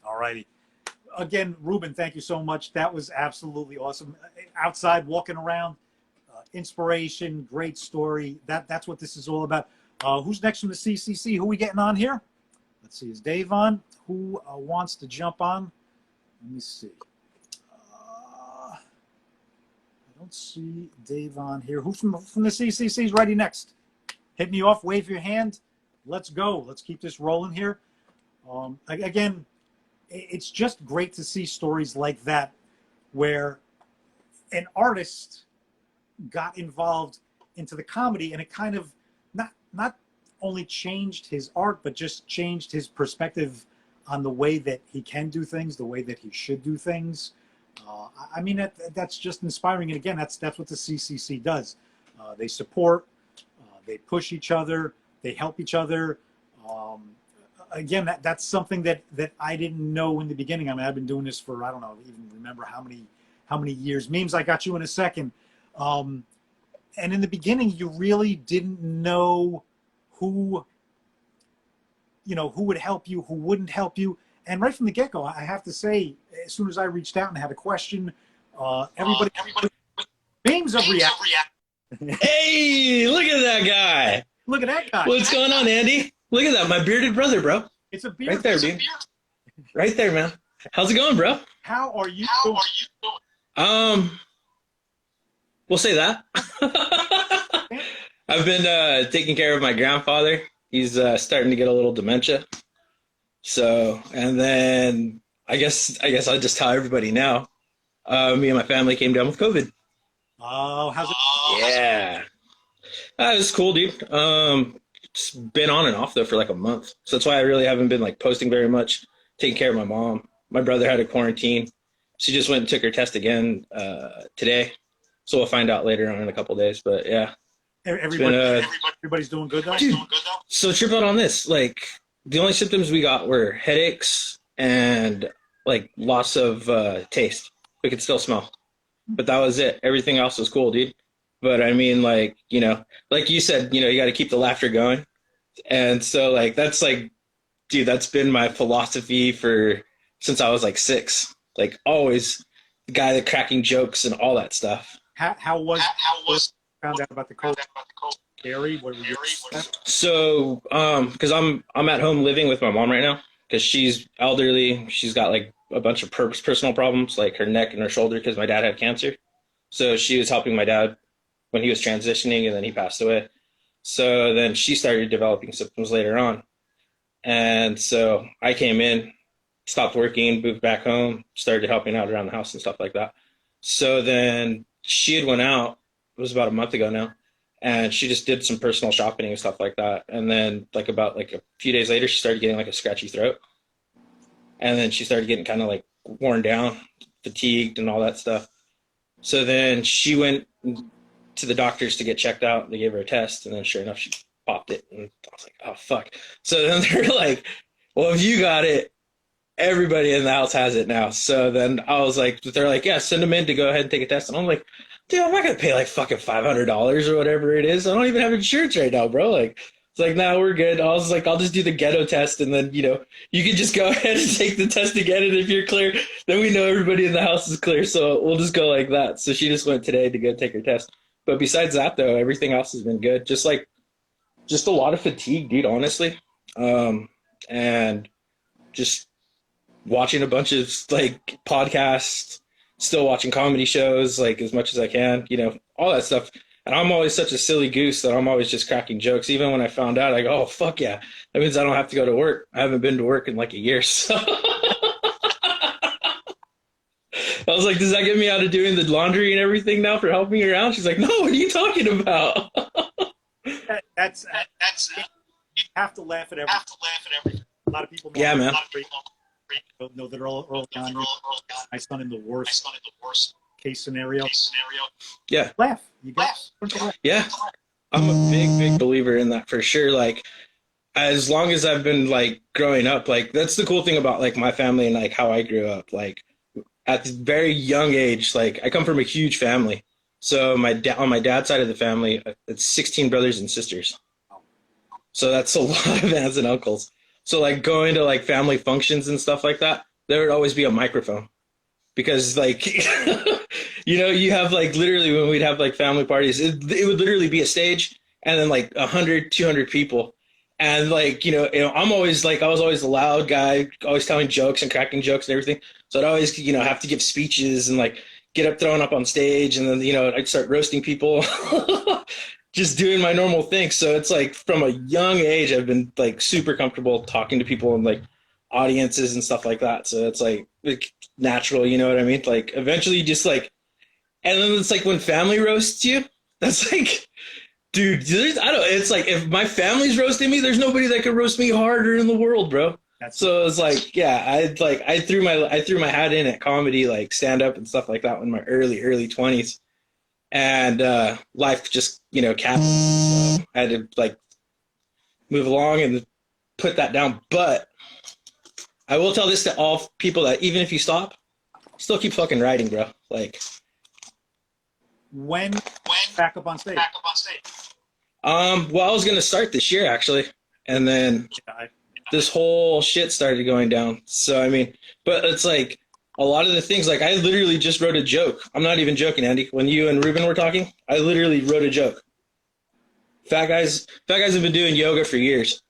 All righty. Again, Ruben, thank you so much. That was absolutely awesome. Outside, walking around, inspiration, great story. That's what this is all about. Who's next from the CCC? Who are we getting on here? Let's see. Is Dave on? Who wants to jump on? Let me see. I don't see Dave on here. Who from the CCC is ready next? Hit me off. Wave your hand. Let's go. Let's keep this rolling here. Again, it's just great to see stories like that where an artist got involved into the comedy, and it kind of not only changed his art, but just changed his perspective on the way that he can do things, the way that he should do things. I mean, that's just inspiring. And again, that's what the CCC does. They support, they push each other, they help each other. Again, that's something that I didn't know in the beginning. I mean, I've been doing this for, I don't know, even remember how many years. Memes, I got you in a second. And in the beginning, you really didn't know who would help you, who wouldn't help you. And right from the get-go, I have to say, as soon as I reached out and had a question, everybody beams of reaction. Hey, look at that guy. Look at that guy. What's going on, Andy? Look at that, my bearded brother, bro. It's a beard. Right there, dude. Right there, man. How's it going, bro? How are you doing? We'll say that. I've been taking care of my grandfather. He's starting to get a little dementia. So, and then I guess I'll just tell everybody now. Me and my family came down with COVID. Oh, how's it? Yeah. It's cool, dude. It's been on and off though for like a month, so that's why I really haven't been like posting very much. Taking care of my mom. My brother had a quarantine. She just went and took her test again today, so we'll find out later on in a couple days. But yeah, Everybody's doing good though. dude. So trip out on this. Like the only symptoms we got were headaches and like loss of taste. We could still smell, but that was it. Everything else was cool, dude. But I mean, like, you know, like you said, you know, you got to keep the laughter going. And so like, that's like, dude, that's been my philosophy since I was like 6, like always the guy that cracking jokes and all that stuff. How was found out about the cold? Scary? What were your So, cause I'm at home living with my mom right now cause she's elderly. She's got like a bunch of personal problems, like her neck and her shoulder. Cause my dad had cancer. So she was helping my dad when he was transitioning and then he passed away. So then she started developing symptoms later on. And so I came in, stopped working, moved back home, started helping out around the house and stuff like that. So then she had went out, it was about a month ago now, and she just did some personal shopping and stuff like that. And then like about like a few days later, she started getting like a scratchy throat. And then she started getting kind of like worn down, fatigued and all that stuff. So then she went to the doctors to get checked out. They gave her a test, and then sure enough, she popped it. And I was like, oh, fuck. So then they're like, well, if you got it, everybody in the house has it now. So then I was like, they're like, yeah, send them in to go ahead and take a test. And I'm like, dude, I'm not going to pay like fucking $500 or whatever it is. I don't even have insurance right now, bro. Like, it's like, nah, we're good. I was like, I'll just do the ghetto test. And then, you know, you can just go ahead and take the test again. And if you're clear, then we know everybody in the house is clear. So we'll just go like that. So she just went today to go take her test. But besides that, though, everything else has been good. Just a lot of fatigue, dude, honestly. And just watching a bunch of like podcasts, still watching comedy shows like as much as I can, you know, all that stuff. And I'm always such a silly goose that I'm always just cracking jokes. Even when I found out, I go, oh, fuck yeah. That means I don't have to go to work. I haven't been to work in like a year. So I was like, does that get me out of doing the laundry and everything now for helping her out? She's like, no, what are you talking about? That's you have to laugh at everything. A lot of people know, yeah, man. Know that early on, my son in the worst case scenario. Yeah. Laugh. You got to laugh. Yeah. I'm a big believer in that for sure. Like, as long as I've been like growing up, like that's the cool thing about like my family and like how I grew up. Like at this very young age, like I come from a huge family. So on my dad's side of the family, it's 16 brothers and sisters. So that's a lot of aunts and uncles. So like going to like family functions and stuff like that, there would always be a microphone because like, you know, you have like literally when we'd have like family parties, it would literally be a stage and then like 100, 200 people. And like, you know, I'm always like, I was always the loud guy, always telling jokes and cracking jokes and everything. So I'd always, you know, have to give speeches and like get up, thrown up on stage. And then, you know, I'd start roasting people. Just doing my normal thing. So it's like from a young age, I've been like super comfortable talking to people and like audiences and stuff like that. So it's like natural, you know what I mean? Like eventually you just like, and then it's like when family roasts you, that's like, dude, it's like if my family's roasting me, there's nobody that could roast me harder in the world, bro. So it's like, yeah, I threw my hat in at comedy, like stand up and stuff like that in my early 20s. And life just, you know, capped. So I had to like move along and put that down. But I will tell this to all people that even if you stop, still keep fucking writing, bro. Like when back up on stage. Well, I was gonna start this year actually, and then this whole shit started going down. So I mean, but it's like. A lot of the things, like I literally just wrote a joke. I'm not even joking, Andy. When you and Ruben were talking, I literally wrote a joke. Fat guys have been doing yoga for years.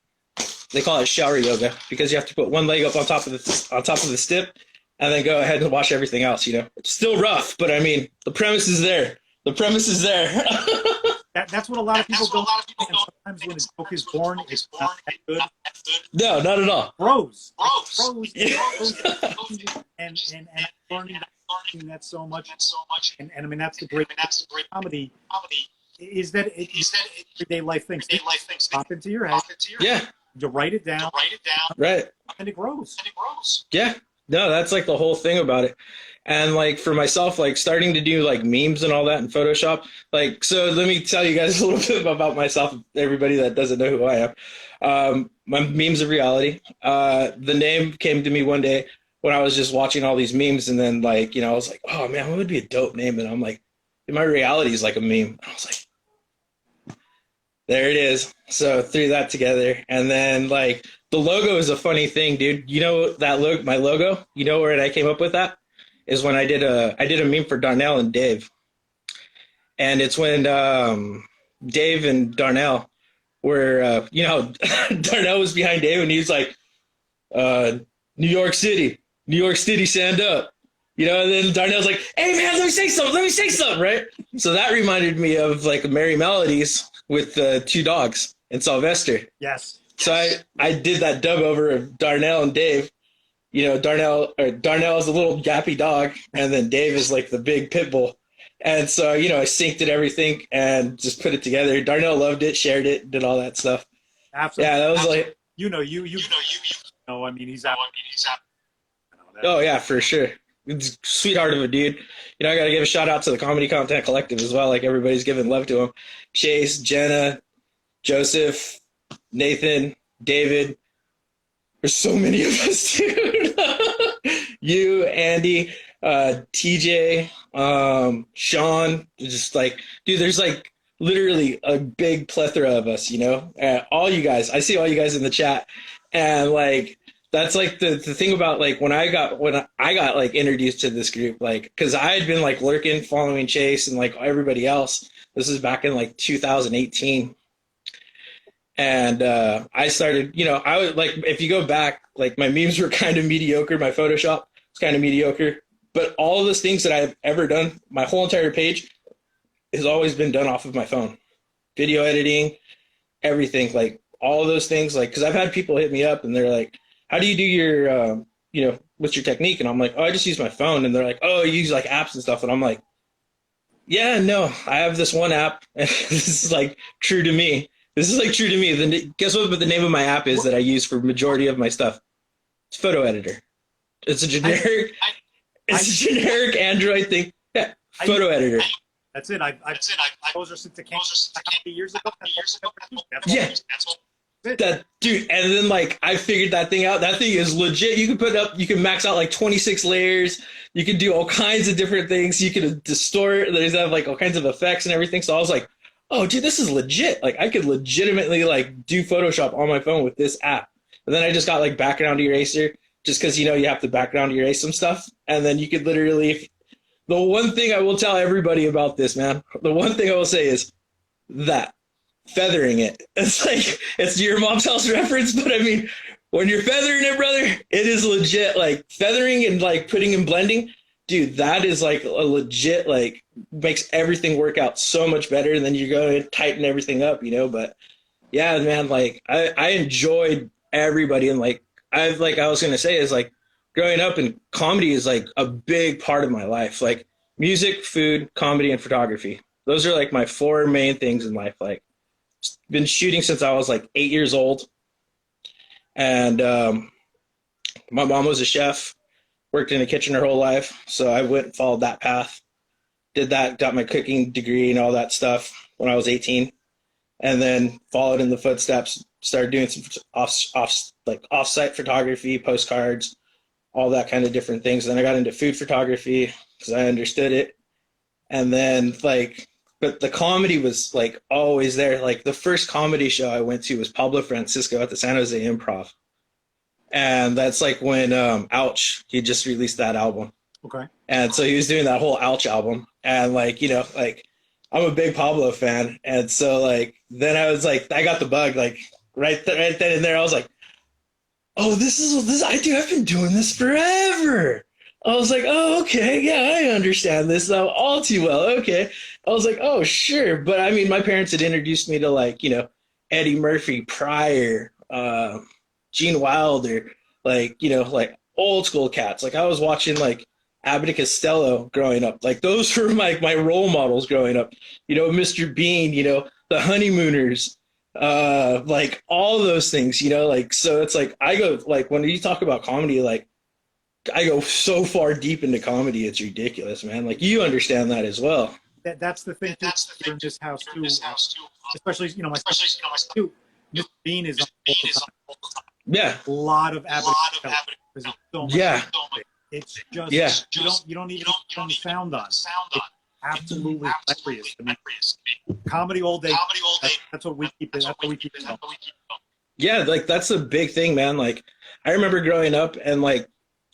They call it shower yoga because you have to put one leg up on top of the stip and then go ahead and wash everything else, you know. It's still rough, but I mean, the premise is there. That's what a lot of people don't. And sometimes when a joke is born, it's not that good. No, not at all. Bros. Yeah. And I'm learning that so much. And I mean, that's the great comedy. is that everyday life things pop into your head. Yeah. You write it down, Right. and it grows. Yeah. No, that's like the whole thing about it. And like for myself, like starting to do like memes and all that in Photoshop. Like, so let me tell you guys a little bit about myself, everybody that doesn't know who I am. My memes of reality. The name came to me one day when I was just watching all these memes, and then like, I was like, oh man, what would be a dope name? And I'm like, my reality is like a meme. I was like, there it is. So threw that together. And then like the logo is a funny thing, dude. You know that my logo, you know where I came up with that? Is when I did a meme for Darnell and Dave. And it's when Dave and Darnell were, Darnell was behind Dave and he was like, New York City, stand up. And then Darnell's like, hey man, let me say something, right? So that reminded me of like Merry Melodies with two dogs and Sylvester. Yes. So I did that dub over of Darnell and Dave. Darnell is a little gappy dog, and then Dave is like the big pit bull. And so, I synced it, everything, and just put it together. Darnell loved it, shared it, did all that stuff. Absolutely. Yeah, that was like, I mean, he's out. Oh yeah, for sure. It's sweetheart of a dude. I got to give a shout out to the Comedy Content Collective as well. Like everybody's giving love to him. Chase, Jenna, Joseph, Nathan, David. There's so many of us, dude. You, Andy, TJ, Sean, just like, dude, there's like literally a big plethora of us, all you guys. I see all you guys in the chat. And like, that's like the thing about like when I got like introduced to this group, like, cause I had been like lurking, following Chase and like everybody else. This is back in like 2018. And I started, I would like, if you go back, like my memes were kind of mediocre. My Photoshop was kind of mediocre. But all of those things that I've ever done, my whole entire page has always been done off of my phone. Video editing, everything, like all of those things. Like, because I've had people hit me up and they're like, how do you do your, what's your technique? And I'm like, oh, I just use my phone. And they're like, oh, you use like apps and stuff. And I'm like, yeah, no, I have this one app. And this is like true to me. This is like true to me. Guess what the name of my app is that I use for majority of my stuff? It's Photo Editor. It's a generic generic Android thing. Yeah, Photo Editor. That's it. I've composer since it came years ago. Yeah. That dude, and then like I figured that thing out. That thing is legit. You can max out like 26 layers. You can do all kinds of different things. You can distort. There's like all kinds of effects and everything. So I was like, oh, dude, this is legit. Like, I could legitimately, like, do Photoshop on my phone with this app. And then I just got, like, background eraser, just because, you have to background erase some stuff. And then you could literally... The one thing I will tell everybody about this, man, the one thing I will say is that. Feathering it. It's like, it's your mom's house reference, but I mean, when you're feathering it, brother, it is legit. Like, feathering and, like, putting in blending... Dude, that is like a legit, like, makes everything work out so much better. And then you go and tighten everything up, But yeah, man, like, I enjoyed everybody. And like I was going to say is like growing up in comedy is like a big part of my life. Like music, food, comedy, and photography. Those are like my four main things in life. Like, been shooting since I was like 8 years old. And my mom was a chef. Worked in the kitchen her whole life, so I went and followed that path. Did that, got my cooking degree and all that stuff when I was 18, and then followed in the footsteps. Started doing some off-site photography, postcards, all that kind of different things. Then I got into food photography because I understood it, and then but the comedy was like always there. Like the first comedy show I went to was Pablo Francisco at the San Jose Improv. And that's like when Ouch, he just released that album. Okay. And so he was doing that whole Ouch album. And like, like I'm a big Pablo fan. And so like, then I was like, I got the bug, like right then and there. I was like, oh, this I've been doing this forever. I was like, oh, okay. Yeah, I understand this now all too well. Okay. I was like, oh, sure. But I mean, my parents had introduced me to like, Eddie Murphy, Pryor, Gene Wilder, like, like old school cats. Like I was watching like Abbott and Costello growing up. Like those were my role models growing up. You know, Mr. Bean, you know, the Honeymooners, like all those things, you know, like, so it's like, I go, like, when you talk about comedy, like, I go so far deep into comedy, it's ridiculous, man. Like, you understand that as well. That's the thing too, here in this house too, especially, you know, my too. Mr. Bean is on all the time. Yeah. A lot of Abbott because it's so much. Yeah. It's just, Yeah. you don't even turn the sound on. It's absolutely hilarious. I mean, comedy all day. That's what we keep it. That's what we keep it going. Yeah, like that's a big thing, man. Like, I remember growing up and like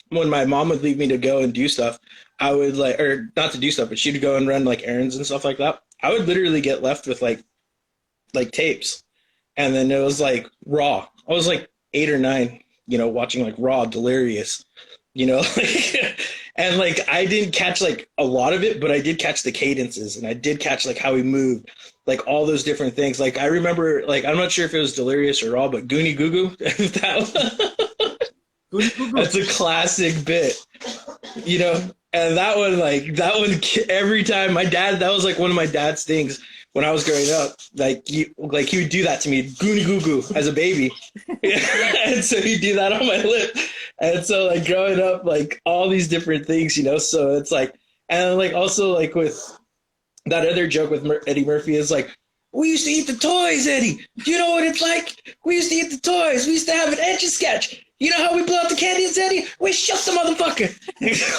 when my mom would leave me to go and do stuff, I would like, or not to do stuff, but she'd go and run like errands and stuff like that. I would literally get left with like tapes. And then it was like Raw. I was like 8 or 9, you know, watching like Raw, Delirious, you know, and like I didn't catch like a lot of it, but I did catch the cadences and I did catch like how he moved, like all those different things. Like I remember, like I'm not sure if it was Delirious or Raw, but Goonie Goo Goo. That's a classic bit, you know. And that one, every time my dad, that was like one of my dad's things when I was growing up. Like he would do that to me, Goonie Goo Goo, as a baby. And so he'd do that on my lip. And so like growing up, like all these different things, you know. So it's like, and like also like with that other joke with Eddie Murphy is like, we used to eat the toys, Eddie. Do you know what it's like? We used to eat the toys. We used to have an Etch-a-Sketch. You know how we blow out the candies, Eddie? We shut the motherfucker.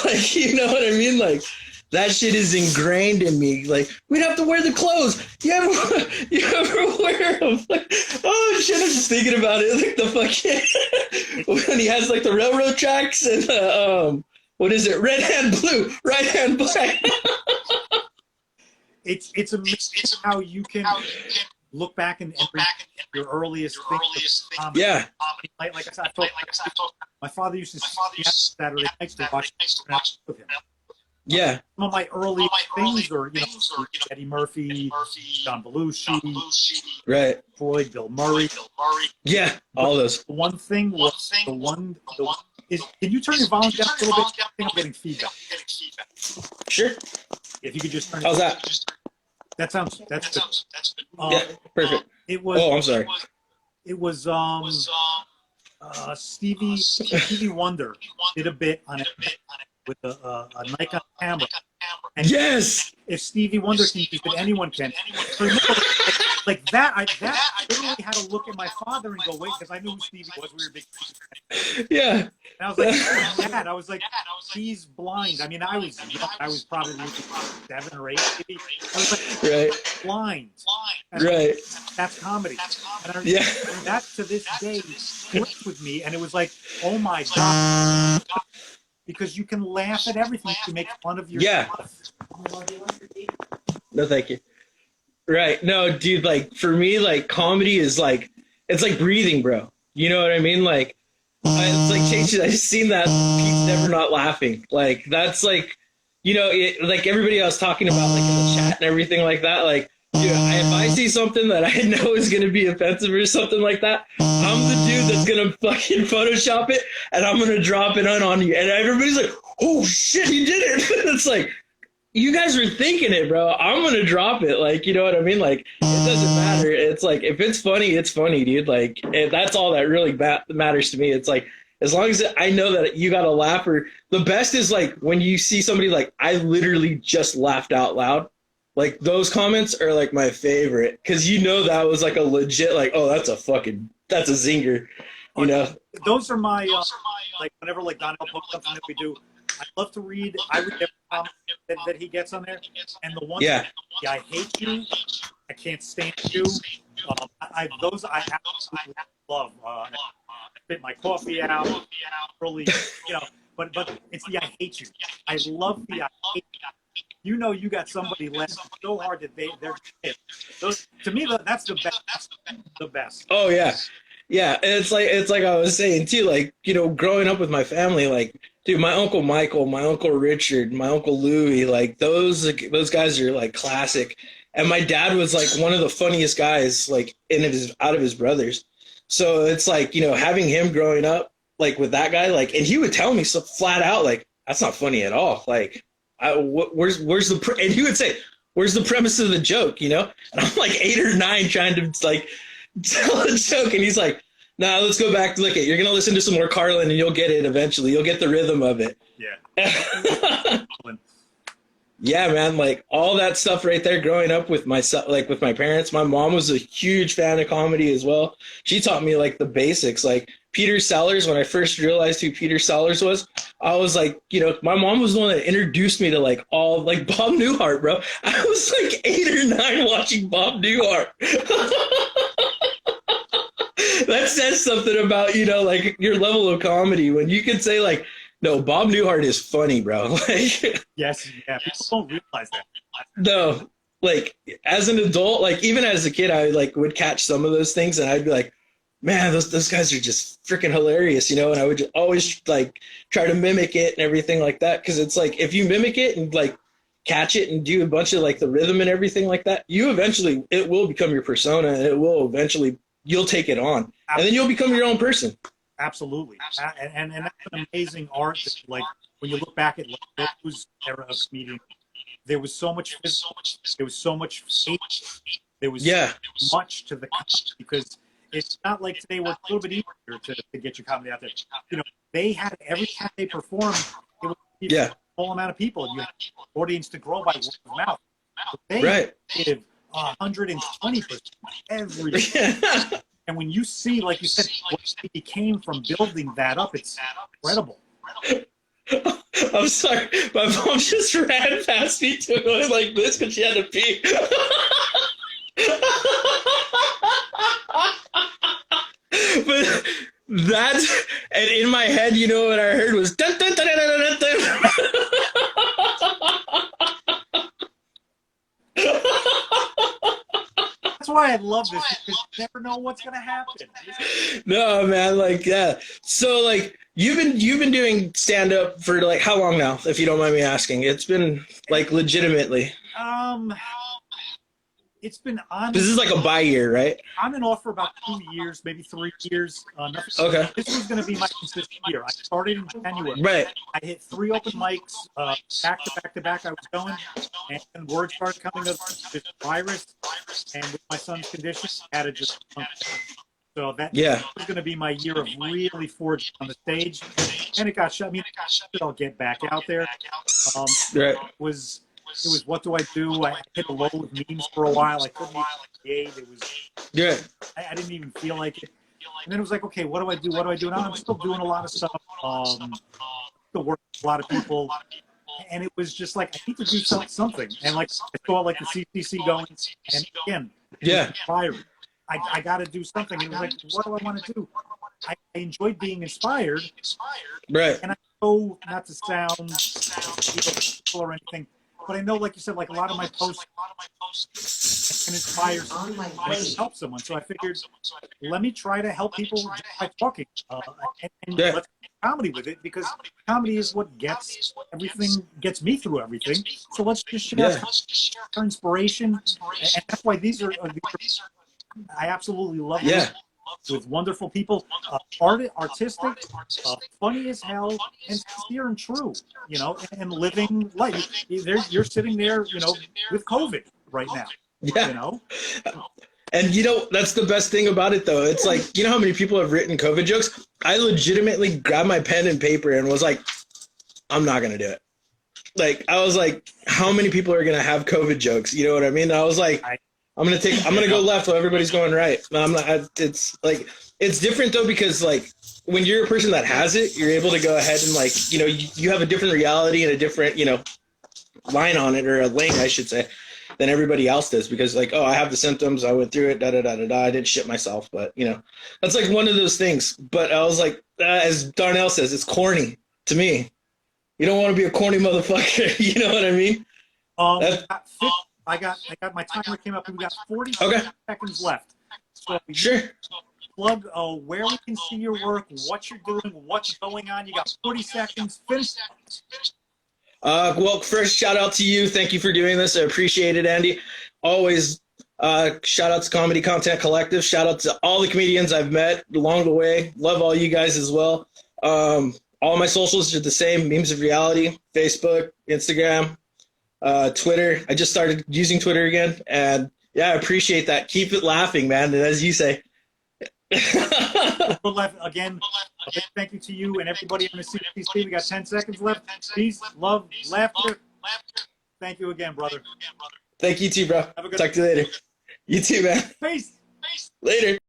Like, you know what I mean? Like, that shit is ingrained in me. Like, we'd have to wear the clothes. You ever wear them? Like, oh, shit, I'm just thinking about it. Like, the fucking, when he has, like, the railroad tracks and, what is it? Red hand blue, right hand black. It's amazing how you can look back and read your earliest things. Yeah. Like I said, my father used to see me Saturday nights to watch with him. Yeah. Some of my earliest things are, you know, Eddie Murphy, John Belushi, right, Floyd, Bill Murray. Yeah, all those. The one thing was the one is, can you turn your volume down a little bit? I think I'm getting feedback. Sure. If you could just turn it. How's that? That's good. Yeah, perfect. It was. Oh, I'm sorry. It was Stevie Wonder did a bit on it with a Nikon camera. And yes. If Stevie Wonder can use it, anyone can. So remember, like that, I literally had to look at my father and go, wait, because I knew who Stevie was. We were big. Yeah. And I was like, Dad, I was like, he's blind. I mean, I was probably 7 or 8, maybe. I was like, right. Blind. And right. That's comedy. And yeah. That to this day clicked with me, and it was like, oh my God. Because you can laugh at everything to make fun of yourself. Yeah. No, thank you. Right. No, dude, like, for me, like, comedy is like, it's like breathing, bro. You know what I mean? Like, it's like changes. I've seen that Pete's never not laughing. Like, that's like, you know, like everybody I was talking about, like in the chat and everything like that, like, dude, if I see something that I know is going to be offensive or something like that, I'm the dude that's going to fucking Photoshop it and I'm going to drop it on you. And everybody's like, oh shit, he did it. It's like, you guys were thinking it, bro. I'm going to drop it. Like, you know what I mean? Like, it doesn't matter. It's like, if it's funny, dude. Like, that's all that really matters to me. It's like, as long as I know that you got a laugher, the best is like when you see somebody like, I literally just laughed out loud. Like, those comments are like my favorite because you know that was like a legit, like, oh, that's a zinger, you know? Those are my, like, whenever like Donnell posts something that we do, I love to read. I read every comment that he gets on there. And the one, I hate you, I can't stand you. Those I absolutely love. I spit my coffee out, really, you know. But it's the I hate you. I love the I hate you. You know, you got somebody laughing so hard that they're hit. Those, to me, that's the best. That's the best. Oh yeah, yeah. And it's like I was saying too. Like, you know, growing up with my family, like, dude, my Uncle Michael, my Uncle Richard, my Uncle Louie, like those guys are like classic. And my dad was like one of the funniest guys, like out of his brothers. So it's like, you know, having him growing up like with that guy, like, and he would tell me so flat out, like, that's not funny at all. Like, where's the, and he would say, where's the premise of the joke, you know? And I'm like 8 or 9 trying to like tell a joke. And he's like, nah, let's go back. Look it. You're going to listen to some more Carlin and you'll get it eventually. You'll get the rhythm of it. Yeah. Yeah, man, like all that stuff right there growing up with myself, like with my parents. My mom was a huge fan of comedy as well. She taught me like the basics, like Peter Sellers. When I first realized who Peter Sellers was, I was like, you know, my mom was the one that introduced me to like all like Bob Newhart, bro. I was like 8 or 9 watching Bob Newhart. That says something about, you know, like your level of comedy when you can say like, no, Bob Newhart is funny, bro. Like, yes, yeah, people don't realize that. no, like as an adult, like even as a kid, I like would catch some of those things and I'd be like, man, those guys are just freaking hilarious, you know? And I would just always like try to mimic it and everything like that. Cause it's like, if you mimic it and like catch it and do a bunch of like the rhythm and everything like that, you eventually, it will become your persona and it will eventually, you'll take it on and then you'll become your own person. Absolutely. And that's an amazing art that, like, when you look back at like, those era of comedian, there was so much physical, there was so much fake, there was so much to the comedy, because it's not like today where it's a little bit easier to get your comedy out there. You know, they had, every time they performed, it was a small amount of people. You had an audience to grow by word of mouth. But they did 120% every day. And when you see, like you said, what he came from building that up, it's incredible. I'm sorry. My mom just ran past me too. I was like this because she had to pee. But that's, and in my head, you know what I heard was dun, dun, dun, dun, dun, dun, dun. That's why I love this, because you never know what's gonna happen. No, man, like so like you've been doing stand up for like how long now, if you don't mind me asking? It's been like legitimately. It's been on. This is like a year, right? On and off for about 2 years, maybe 3 years. Okay. This was going to be my consistent year. I started in January. Right. I hit 3 open mics back to back to back. I was going, and word started coming of this virus, and with my son's condition, I had to just. So that was going to be my year of really forging on the stage, and it got shut. I mean, I'll get back out there. Right. It was what do I do? I hit a low with memes for a while. I couldn't even create. It was I didn't even feel like it. And then it was like, okay, what do I do? What do I do? And I'm still doing a lot of stuff. Still working with a lot of people. And it was just like, I need to do something. And like I saw like the CCC going, and again, inspired. I got to do something. And it was like, what do I want to do? I enjoyed being inspired. Right. And I know not to sound or anything, but I know, like you said, like a lot of my posts can inspire someone, help someone. So I figured, let me try to help people just by talking, and let's do comedy with it, because comedy is what gets me through everything. So let's just share our inspiration, and that's why these are I absolutely love them. With wonderful people, artistic, funny as hell, and sincere and true, you know, and living life. You're sitting there, you know, with COVID right now, you know. And you know, that's the best thing about it, though. It's like, you know how many people have written COVID jokes? I legitimately grabbed my pen and paper and was like, I'm not going to do it. Like, I was like, how many people are going to have COVID jokes? You know what I mean? I was like, I'm going to go left while everybody's going right. I'm not, it's like, it's different though, because like when you're a person that has it, you're able to go ahead and like, you know, you have a different reality and a different, you know, line on it, or a lane, I should say, than everybody else does, because like, oh, I have the symptoms, I went through it, I didn't shit myself, but you know, that's like one of those things. But I was like, as Darnell says, it's corny to me. You don't want to be a corny motherfucker. You know what I mean? I got my timer came up and we got 40 seconds left. So plug where we can see your work, what you're doing, what's going on. You got 40 seconds. Finish. Well, first, shout out to you. Thank you for doing this. I appreciate it, Andy. Always shout out to Comedy Content Collective. Shout out to all the comedians I've met along the way. Love all you guys as well. all my socials are the same: Memes of Reality, Facebook, Instagram, Twitter. I just started using Twitter again, and yeah, I appreciate that. Keep it laughing, man. And as you say. Again, a big thank you to you and everybody on the CPC. We got 10 seconds left. Peace, love, laughter. Thank you again, brother. Thank you too, bro. Have a good Talk to you later. You too, man. Peace. Later.